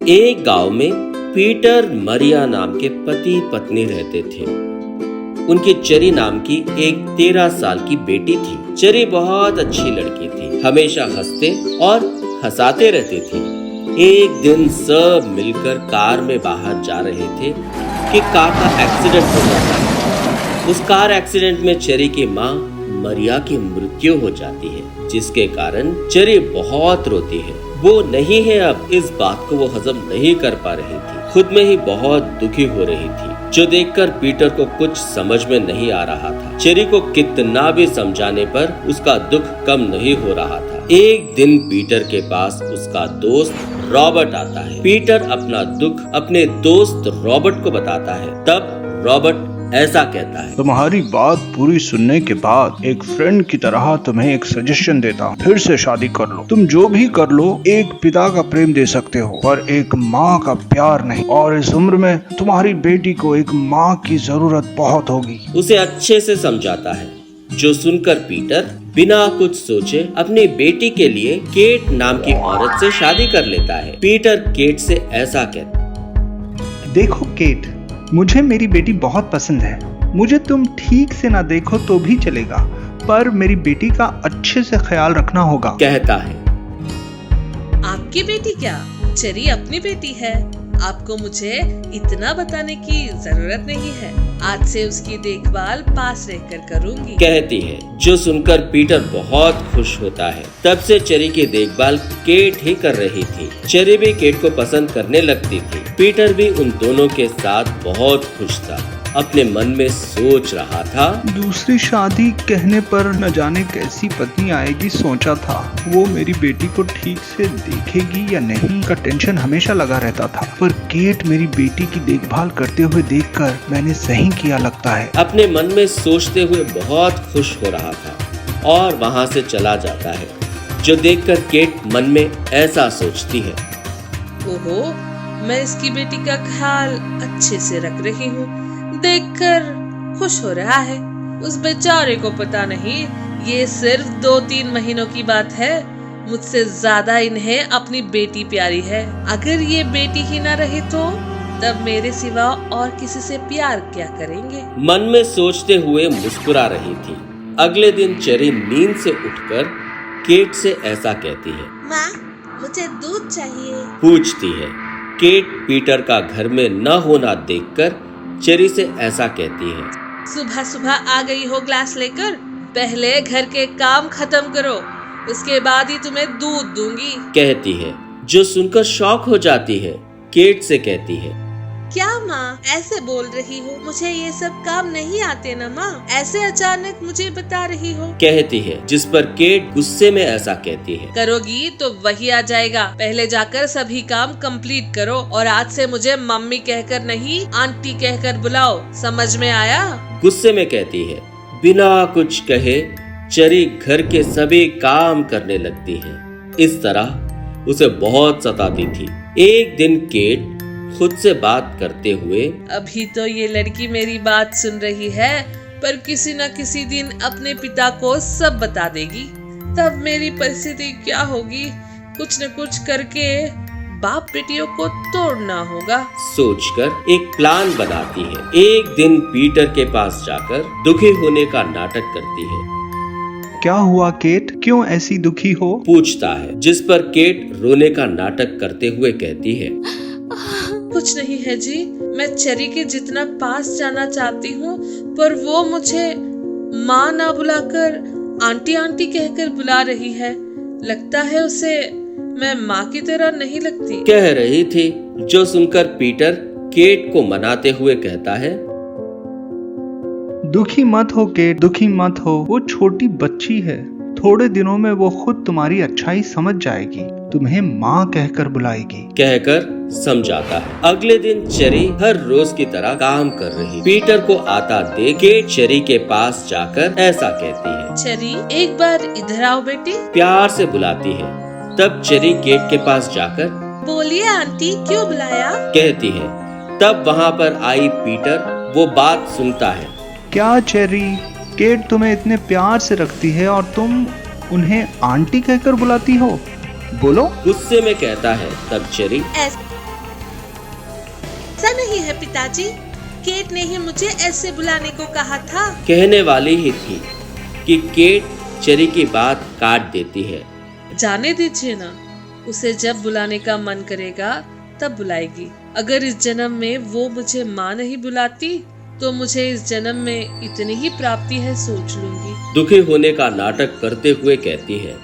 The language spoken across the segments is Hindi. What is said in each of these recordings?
एक गांव में पीटर मरिया नाम के पति पत्नी रहते थे। उनकी चेरी नाम की एक 13 साल की बेटी थी। चेरी बहुत अच्छी लड़की थी, हमेशा हंसते और हंसाते रहते थे। एक दिन सब मिलकर कार में बाहर जा रहे थे कि कार का एक्सीडेंट हो जाता है। उस कार एक्सीडेंट में चेरी की माँ मरिया की मृत्यु हो जाती है, जिसके कारण चेरी बहुत रोती है। वो नहीं है अब, इस बात को वो हजम नहीं कर पा रही थी, खुद में ही बहुत दुखी हो रही थी, जो देखकर पीटर को कुछ समझ में नहीं आ रहा था। चेरी को कितना भी समझाने पर उसका दुख कम नहीं हो रहा था। एक दिन पीटर के पास उसका दोस्त रॉबर्ट आता है। पीटर अपना दुख अपने दोस्त रॉबर्ट को बताता है। तब रॉबर्ट ऐसा कहता है, तुम्हारी बात पूरी सुनने के बाद एक फ्रेंड की तरह तुम्हें एक सजेशन देता हूँ। फिर से शादी कर लो। तुम जो भी कर लो, एक पिता का प्रेम दे सकते हो पर एक माँ का प्यार नहीं। और इस उम्र में तुम्हारी बेटी को एक माँ की जरूरत बहुत होगी। उसे अच्छे से समझाता है, जो सुनकर पीटर बिना कुछ सोचे अपनी बेटी के लिए केट नाम की औरत से शादी कर लेता है। पीटर केट से ऐसा कहता, देखो केट, मुझे मेरी बेटी बहुत पसंद है। मुझे तुम ठीक से ना देखो तो भी चलेगा, पर मेरी बेटी का अच्छे से ख्याल रखना होगा। कहता है, आपकी बेटी क्या? चेरी अपनी बेटी है। आपको मुझे इतना बताने की जरूरत नहीं है। आज से उसकी देखभाल पास रहकर करूंगी। कहती है, जो सुनकर पीटर बहुत खुश होता है। तब से चेरी की देखभाल केट ही कर रही थी। चेरी भी केट को पसंद करने लगती थी। पीटर भी उन दोनों के साथ बहुत खुश था। अपने मन में सोच रहा था, दूसरी शादी कहने पर न जाने कैसी पत्नी आएगी। सोचा था वो मेरी बेटी को ठीक से देखेगी या नहीं का टेंशन हमेशा लगा रहता था। पर केट मेरी बेटी की देखभाल करते हुए देखकर मैंने सही किया लगता है। अपने मन में सोचते हुए बहुत खुश हो रहा था और वहाँ से चला जाता है, जो देखकर केट मन में ऐसा सोचती है, ओहो, मैं इसकी बेटी का ख्याल अच्छे से रख रही हूँ। देखकर खुश हो रहा है। उस बेचारे को पता नहीं ये सिर्फ 2-3 महीनों की बात है। मुझसे ज्यादा इन्हें अपनी बेटी प्यारी है। अगर ये बेटी ही ना रही तो तब मेरे सिवा और किसी से प्यार क्या करेंगे? मन में सोचते हुए मुस्कुरा रही थी। अगले दिन चेरी नींद से उठकर केट से ऐसा कहती है, माँ, मुझे दूध चाहिए। पूछती है। केट पीटर का घर में न होना देखकर चेरी से ऐसा कहती है, सुबह सुबह आ गई हो ग्लास लेकर? पहले घर के काम खत्म करो, उसके बाद ही तुम्हें दूध दूंगी। कहती है, जो सुनकर शॉक हो जाती है। केट से कहती है, क्या माँ ऐसे बोल रही हो? मुझे ये सब काम नहीं आते ना माँ, ऐसे अचानक मुझे बता रही हो। कहती है, जिस पर केट गुस्से में ऐसा कहती है, करोगी तो वही आ जाएगा। पहले जाकर सभी काम कंप्लीट करो और आज से मुझे मम्मी कहकर नहीं आंटी कहकर बुलाओ, समझ में आया? गुस्से में कहती है। बिना कुछ कहे चेरी घर के सभी काम करने लगती है। इस तरह उसे बहुत सताती थी। एक दिन केट खुद से बात करते हुए, अभी तो ये लड़की मेरी बात सुन रही है, पर किसी न किसी दिन अपने पिता को सब बता देगी। तब मेरी परिस्थिति क्या होगी? कुछ न कुछ करके बाप बेटियों को तोड़ना होगा। सोचकर एक प्लान बनाती है। एक दिन पीटर के पास जाकर दुखी होने का नाटक करती है। क्या हुआ केट, क्यों ऐसी दुखी हो? पूछता है, जिस पर केट रोने का नाटक करते हुए कहती है, कुछ नहीं है जी, मैं चेरी के जितना पास जाना चाहती हूँ, पर वो मुझे माँ ना बुलाकर आंटी आंटी कहकर बुला रही है। लगता है उसे मैं माँ की तरह नहीं लगती। कह रही थी, जो सुनकर पीटर केट को मनाते हुए कहता है, दुखी मत हो केट, दुखी मत हो। वो छोटी बच्ची है, थोड़े दिनों में वो खुद तुम्हारी अच्छाई समझ जाएगी, तुम्हें माँ कहकर बुलाएगी। कहकर समझाता है। अगले दिन चेरी हर रोज की तरह काम कर रही। पीटर को आता देख केट चेरी के पास जाकर ऐसा कहती है, चेरी, एक बार इधर आओ बेटी। प्यार से बुलाती है। तब चेरी केट के पास जाकर, बोलिए आंटी, क्यों बुलाया? कहती है। तब वहाँ पर आई पीटर वो बात सुनता है। क्या चेरी, केट तुम्हें इतने प्यार से रखती है और तुम उन्हें आंटी कहकर बुलाती हो? बोलो। गुस्से में कहता है। तब चेरी, ऐसा नहीं है पिताजी, केट ने ही मुझे ऐसे बुलाने को कहा था। कहने वाली ही थी कि केट चेरी की बात काट देती है। जाने दीजिए ना, उसे जब बुलाने का मन करेगा तब बुलाएगी। अगर इस जन्म में वो मुझे माँ नहीं बुलाती तो मुझे इस जन्म में इतनी ही प्राप्ति है, सोच लूंगी। दुखी होने का नाटक करते हुए कहती है,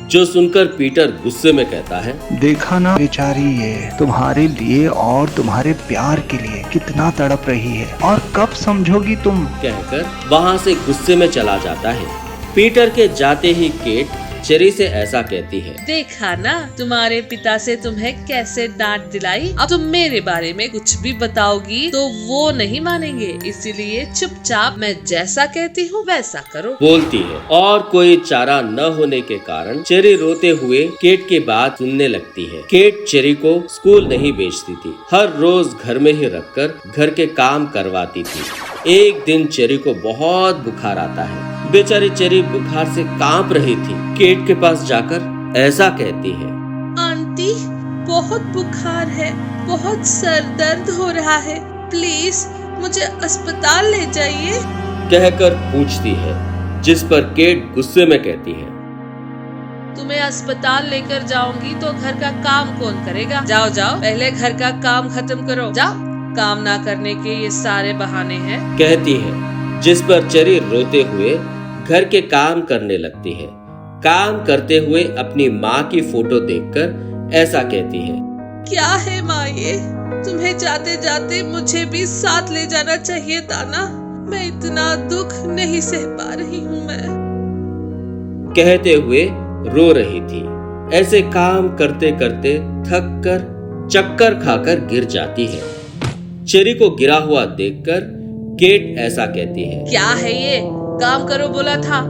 जो सुनकर पीटर गुस्से में कहता है, देखा ना बेचारी, ये तुम्हारे लिए और तुम्हारे प्यार के लिए कितना तड़प रही है, और कब समझोगी तुम? कहकर वहाँ से गुस्से में चला जाता है। पीटर के जाते ही केट चेरी से ऐसा कहती है, देखा ना तुम्हारे पिता से तुम्हें कैसे डांट दिलाई। अब तुम मेरे बारे में कुछ भी बताओगी तो वो नहीं मानेंगे, इसीलिए चुपचाप मैं जैसा कहती हूँ वैसा करो, बोलती है। और कोई चारा न होने के कारण चेरी रोते हुए केट की बात सुनने लगती है। केट चेरी को स्कूल नहीं भेजती थी, हर रोज घर में ही रखकर घर के काम करवाती थी। एक दिन चेरी को बहुत बुखार आता है। बेचारी चेरी बुखार से कांप रही थी। केट के पास जाकर ऐसा कहती है, आंटी बहुत बुखार है, बहुत सर दर्द हो रहा है, प्लीज मुझे अस्पताल ले जाइए। कहकर पूछती है, जिस पर केट गुस्से में कहती है, तुम्हें अस्पताल लेकर जाऊंगी तो घर का काम कौन करेगा? जाओ जाओ, पहले घर का काम खत्म करो, जाओ। काम ना करने के ये सारे बहाने हैं, कहती है। जिस पर चेरी रोते हुए घर के काम करने लगती है। काम करते हुए अपनी माँ की फोटो देखकर ऐसा कहती है, क्या है माँ ये? तुम्हें जाते जाते मुझे भी साथ ले जाना चाहिए था ना, मैं इतना दुख नहीं सह पा रही हूँ मैं। कहते हुए रो रही थी। ऐसे काम करते करते थक कर चक्कर खाकर गिर जाती है। चेरी को गिरा हुआ देखकर केट ऐसा कहती है, क्या है ये? काम करो बोला था,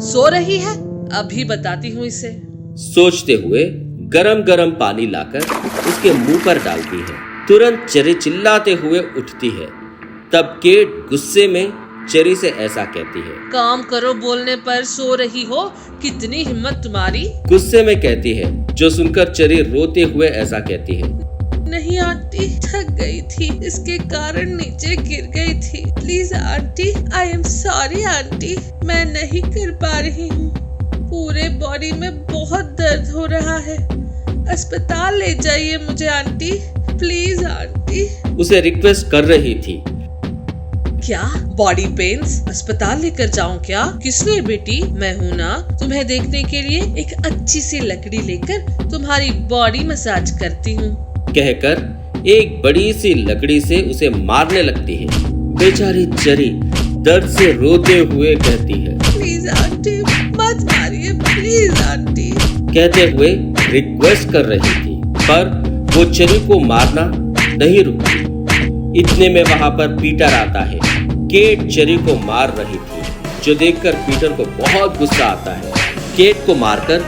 सो रही है, अभी बताती हूँ इसे। सोचते हुए गरम गरम पानी लाकर उसके मुंह पर डालती है। तुरंत चेरी चिल्लाते हुए उठती है। तब केट गुस्से में चेरी से ऐसा कहती है, काम करो बोलने पर सो रही हो, कितनी हिम्मत तुम्हारी? गुस्से में कहती है। जो सुनकर चेरी रोते हुए ऐसा कहती है, नहीं आंटी, थक गई थी, इसके कारण नीचे गिर गई थी, please aunty, I am sorry aunty, मैं नहीं कर पा रही हूँ, पूरे बॉडी में बहुत दर्द हो रहा है, अस्पताल ले जाइए मुझे आंटी, प्लीज आंटी। उसे रिक्वेस्ट कर रही थी। क्या बॉडी पेन्स? अस्पताल लेकर जाऊं क्या? किसने बेटी? मैं हूँ ना, तुम्हें देखने के लिए एक अच्छी सी लकड़ी लेकर तुम्हारी बॉडी मसाज करती हूँ। कहकर एक बड़ी सी लकड़ी से उसे मारने लगती है। बेचारी चेरी दर्द से रोते हुए कहती है, प्लीज आंटी मत मारिए, प्लीज आंटी। कहते हुए रिक्वेस्ट कर रही थी, पर वो चेरी को मारना नहीं रुकी। इतने में वहां पर पीटर आता है। केट चेरी को मार रही थी, जो देखकर पीटर को बहुत गुस्सा आता है। केट को मारकर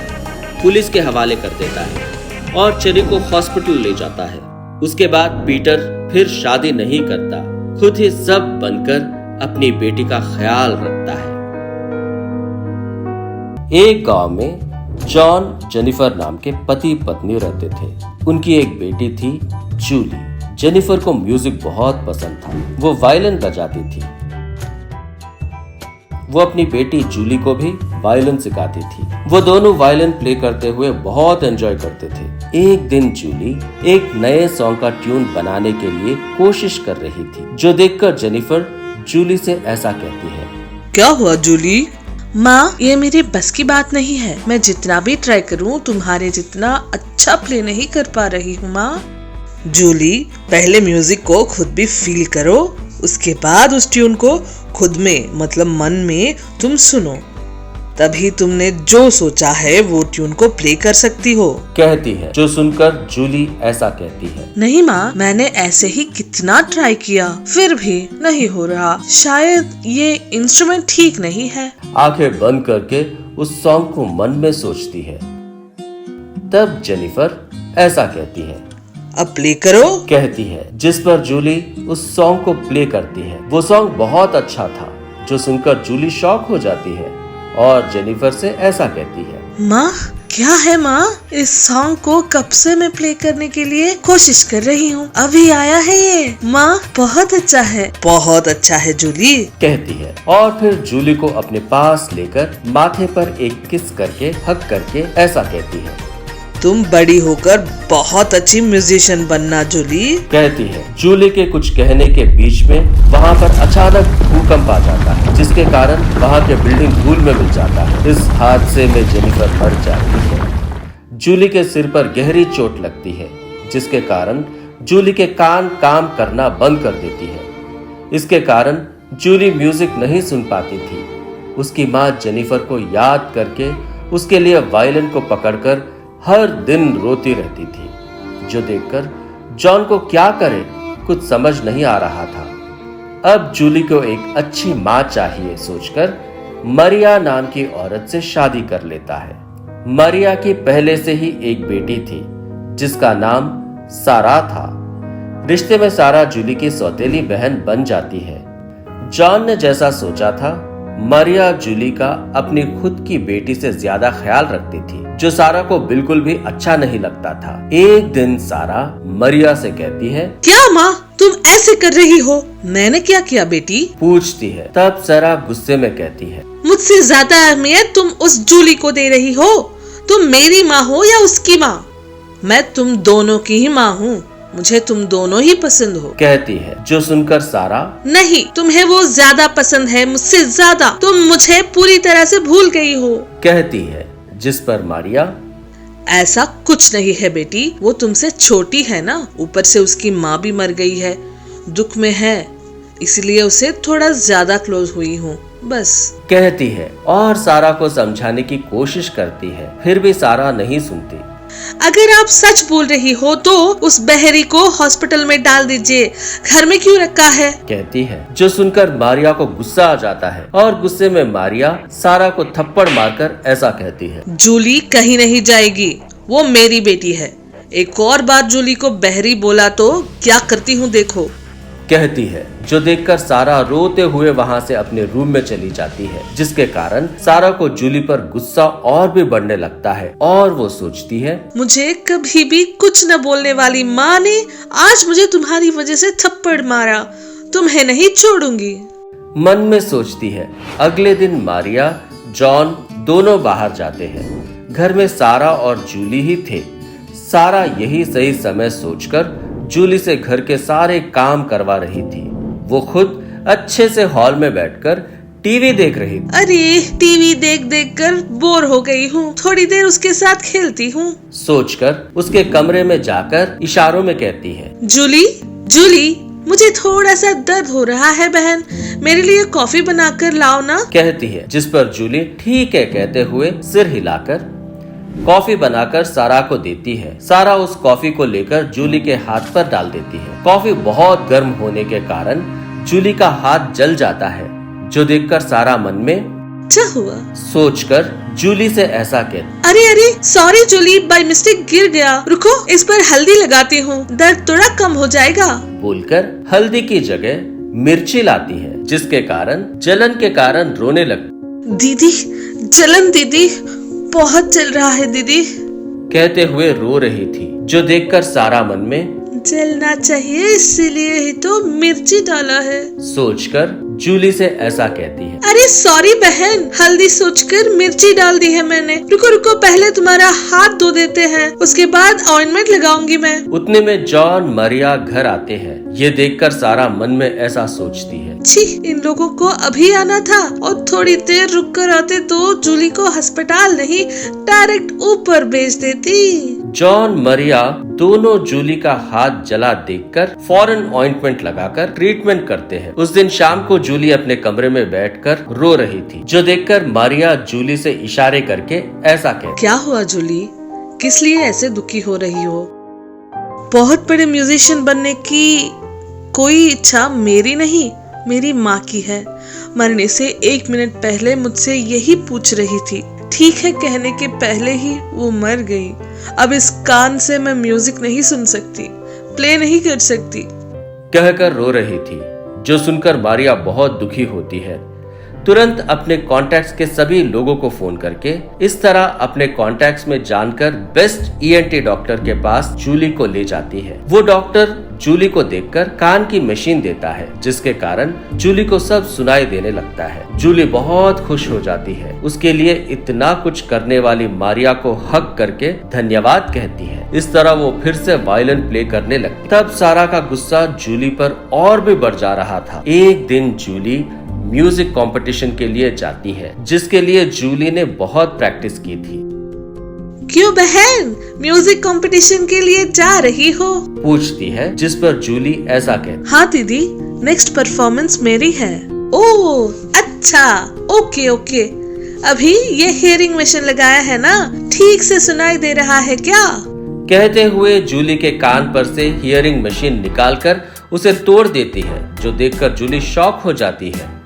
पुलिस के हवाले कर देता है और चेरी को हॉस्पिटल ले जाता है। उसके बाद पीटर फिर शादी नहीं करता, खुद ही सब बनकर अपनी बेटी का ख्याल रखता है। एक गांव में जॉन जेनिफर नाम के पति पत्नी रहते थे। उनकी एक बेटी थी जूली। जेनिफर को म्यूजिक बहुत पसंद था, वो वायलिन बजाती थी। वो अपनी बेटी जूली को भी वायलिन सिखाती थी। वो दोनों वायलिन प्ले करते हुए बहुत एंजॉय करते थे। एक दिन जूली एक नए सॉन्ग का ट्यून बनाने के लिए कोशिश कर रही थी, जो देखकर जेनिफर जूली से ऐसा कहती है, क्या हुआ जूली? माँ, ये मेरी बस की बात नहीं है, मैं जितना भी ट्राई करूँ तुम्हारे जितना अच्छा प्ले नहीं कर पा रही हूँ माँ। जूली, पहले म्यूजिक को खुद भी फील करो, उसके बाद उस ट्यून को खुद में मतलब मन में तुम सुनो, तभी तुमने जो सोचा है वो ट्यून को प्ले कर सकती हो, कहती है। जो सुनकर जूली ऐसा कहती है, नहीं माँ, मैंने ऐसे ही कितना ट्राई किया, फिर भी नहीं हो रहा, शायद ये इंस्ट्रूमेंट ठीक नहीं है। आंखें बंद करके उस सॉन्ग को मन में सोचती है। तब जेनिफर ऐसा कहती है, अब प्ले करो, कहती है। जिस पर जूली उस सॉन्ग को प्ले करती है। वो सॉन्ग बहुत अच्छा था, जो सुनकर जूली शॉक हो जाती है और जेनिफर से ऐसा कहती है, माँ क्या है माँ? इस सॉन्ग को कब से मैं प्ले करने के लिए कोशिश कर रही हूँ, अभी आया है ये। माँ बहुत अच्छा है, बहुत अच्छा है जूली, कहती है और फिर जूली को अपने पास लेकर माथे पर एक किस करके हक करके ऐसा कहती है, तुम बड़ी होकर बहुत अच्छी म्यूजिशियन बनना जूली। कहती है। जूली के कुछ कहने के बीच में वहाँ पर अचानक भूकंप आ जाता है, जिसके कारण वहाँ के बिल्डिंग धूल में मिल जाता है। इस हादसे में जेनिफर मर जाती है। जूली के सिर पर गहरी चोट लगती है, जिसके कारण जूली के कान काम करना बंद कर देती है। इसके कारण जूली म्यूजिक नहीं सुन पाती थी। उसकी माँ जेनिफर को याद करके उसके लिए वायलिन को पकड़कर हर दिन रोती रहती थी, जो देखकर जॉन को क्या करे कुछ समझ नहीं आ रहा था। अब जूली को एक अच्छी माँ चाहिए सोचकर मरिया नाम की औरत से शादी कर लेता है। मरिया की पहले से ही एक बेटी थी, जिसका नाम सारा था। रिश्ते में सारा जूली की सौतेली बहन बन जाती है। जॉन ने जैसा सोचा था, मरिया जूली का अपनी खुद की बेटी से ज्यादा ख्याल रखती थी, जो सारा को बिल्कुल भी अच्छा नहीं लगता था। एक दिन सारा मरिया से कहती है, क्या माँ तुम ऐसे कर रही हो? मैंने क्या किया बेटी? पूछती है। तब सारा गुस्से में कहती है, मुझसे ज्यादा अहमियत तुम उस जूली को दे रही हो। तुम मेरी माँ हो या उसकी माँ? मैं तुम दोनों की ही माँ हूँ, मुझे तुम दोनों ही पसंद हो, कहती है। जो सुनकर सारा, नहीं तुम्हें वो ज्यादा पसंद है मुझसे ज्यादा, तुम मुझे पूरी तरह से भूल गई हो, कहती है। जिस पर मारिया, ऐसा कुछ नहीं है बेटी, वो तुमसे छोटी है ना, ऊपर से उसकी माँ भी मर गई है, दुख में है, इसलिए उसे थोड़ा ज्यादा क्लोज हुई हूँ बस, कहती है और सारा को समझाने की कोशिश करती है, फिर भी सारा नहीं सुनती। अगर आप सच बोल रही हो तो उस बहरी को हॉस्पिटल में डाल दीजिए, घर में क्यों रखा है, कहती है। जो सुनकर मारिया को गुस्सा आ जाता है और गुस्से में मारिया सारा को थप्पड़ मारकर ऐसा कहती है, जूली कहीं नहीं जाएगी, वो मेरी बेटी है। एक और बार जूली को बहरी बोला तो क्या करती हूँ देखो, कहती है। जो देखकर सारा रोते हुए वहाँ से अपने रूम में चली जाती है, जिसके कारण सारा को जूली पर गुस्सा और भी बढ़ने लगता है और वो सोचती है, मुझे कभी भी कुछ न बोलने वाली माँ ने आज मुझे तुम्हारी वजह से थप्पड़ मारा, तुम्हें नहीं छोड़ूंगी, मन में सोचती है। अगले दिन मारिया जॉन दोनों बाहर जाते हैं। घर में सारा और जूली ही थे। सारा यही सही समय सोचकर जूली से घर के सारे काम करवा रही थी। वो खुद अच्छे से हॉल में बैठकर टीवी देख रही थी। अरे टीवी देख देख कर बोर हो गई हूँ, थोड़ी देर उसके साथ खेलती हूँ, सोचकर उसके कमरे में जाकर इशारों में कहती है, जूली जूली मुझे थोड़ा सा दर्द हो रहा है बहन, मेरे लिए कॉफी बनाकर लाओ ना, कहती है। जिस पर जूली ठीक है कहते हुए सिर हिलाकर कॉफी बनाकर सारा को देती है। सारा उस कॉफी को लेकर जूली के हाथ पर डाल देती है। कॉफी बहुत गर्म होने के कारण जूली का हाथ जल जाता है, जो देखकर सारा मन में क्या हुआ सोचकर जूली से ऐसा कहती, अरे अरे सॉरी जूली, बाय मिस्टेक गिर गया, रुको इस पर हल्दी लगाती हूँ, दर्द थोड़ा कम हो जाएगा, बोलकर हल्दी की जगह मिर्ची लाती है, जिसके कारण जलन के कारण रोने लगती। दीदी जलन दीदी, बहुत जल रहा है दीदी, कहते हुए रो रही थी, जो देखकर सारा मन में जलना चाहिए इसीलिए ही तो मिर्ची डाला है, सोचकर जूली से ऐसा कहती है, अरे सॉरी बहन, हल्दी सोचकर मिर्ची डाल दी है मैंने, रुको रुको पहले तुम्हारा हाथ धो देते हैं, उसके बाद ऑइंटमेंट लगाऊंगी मैं। उतने में जॉन मरिया घर आते हैं। ये देखकर सारा मन में ऐसा सोचती है, छी इन लोगों को अभी आना था और थोड़ी देर रुक कर आते तो जूली को अस्पताल नहीं डायरेक्ट ऊपर भेज देती। जॉन मरिया दोनों जूली का हाथ जला देखकर फौरन ऑइंटमेंट लगाकर ट्रीटमेंट करते हैं। उस दिन शाम को जूली अपने कमरे में बैठकर रो रही थी, जो देखकर मारिया जूली से इशारे करके ऐसा कहती, क्या हुआ जूली, किस लिए ऐसे दुखी हो रही हो? बहुत बड़े म्यूजिशियन बनने की कोई इच्छा मेरी नहीं, मेरी माँ की है। मरने से 1 मिनट पहले मुझसे यही पूछ रही थी। ठीक है कहने के पहले ही वो मर गई। अब इस कान से मैं म्यूजिक नहीं सुन सकती, प्ले नहीं कर सकती, कहकर रो रही थी, जो सुनकर मारिया बहुत दुखी होती है। तुरंत अपने कॉन्टैक्ट्स के सभी लोगों को फोन करके इस तरह अपने कॉन्टैक्ट्स में जानकर बेस्ट ईएनटी डॉक्टर के पास जूली को ले जाती है। वो डॉक्टर जूली को देखकर कान की मशीन देता है, जिसके कारण जूली को सब सुनाई देने लगता है। जूली बहुत खुश हो जाती है। उसके लिए इतना कुछ करने वाली मारिया को हक करके धन्यवाद कहती है। इस तरह वो फिर से वायलिन प्ले करने लगती। तब सारा का गुस्सा जूली पर और भी बढ़ जा रहा था। एक दिन जूली म्यूजिक कंपटीशन के लिए जाती है, जिसके लिए जूली ने बहुत प्रैक्टिस की थी। क्यों बहन, म्यूजिक कंपटीशन के लिए जा रही हो? पूछती है, जिस पर जूली ऐसा कहती। हाँ दीदी, नेक्स्ट परफॉर्मेंस मेरी है। ओह अच्छा, ओके ओके। अभी ये हियरिंग मशीन लगाया है ना, ठीक से सुनाई दे रहा है क्या? कहते हुए जूली के कान पर से हियरिंग मशीन निकालकर उसे तोड़ देती है, जो देखकर जूली शॉक हो जाती है।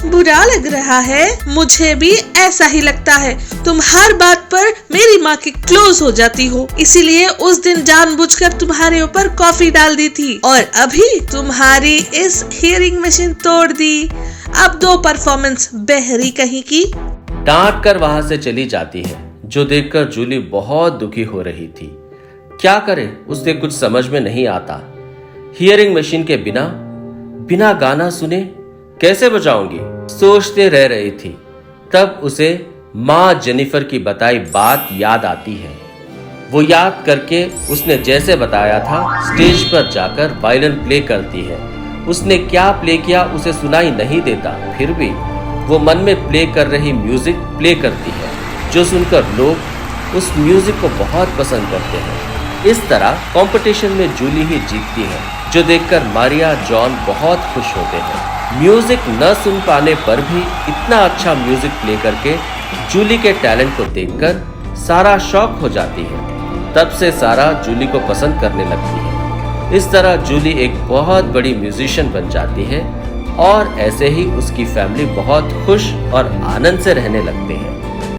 बुरा लग रहा है, मुझे भी ऐसा ही लगता है। तुम हर बात पर मेरी माँ के क्लोज हो जाती हो, इसीलिए उस दिन जानबूझकर तुम्हारे ऊपर कॉफी डाल दी थी और अभी तुम्हारी इस हियरिंग मशीन तोड़ दी। अब 2 परफॉर्मेंस बहरी कहीं की। डांट कर वहां से चली जाती है, जो देखकर जूली बहुत दुखी हो रही थी। क्या करे, उसे कुछ समझ में नहीं आता। हियरिंग मशीन के बिना गाना सुने कैसे बजाऊंगी, सोचते रह रही थी। तब उसे माँ जेनिफर की बताई बात याद आती है। वो याद करके उसने जैसे बताया था स्टेज पर जाकर वायलिन प्ले करती है। उसने क्या प्ले किया उसे सुनाई नहीं देता, फिर भी वो मन में प्ले कर रही म्यूजिक प्ले करती है, जो सुनकर लोग उस म्यूजिक को बहुत पसंद करते हैं। इस तरह कंपटीशन में जूली ही जीतती है, जो देखकर मारिया जॉन बहुत खुश होते हैं। म्यूजिक न सुन पाने पर भी इतना अच्छा म्यूजिक प्ले करके जूली के टैलेंट को देखकर सारा शॉक हो जाती है। तब से सारा जूली को पसंद करने लगती है। इस तरह जूली एक बहुत बड़ी म्यूजिशियन बन जाती है और ऐसे ही उसकी फैमिली बहुत खुश और आनंद से रहने लगते हैं।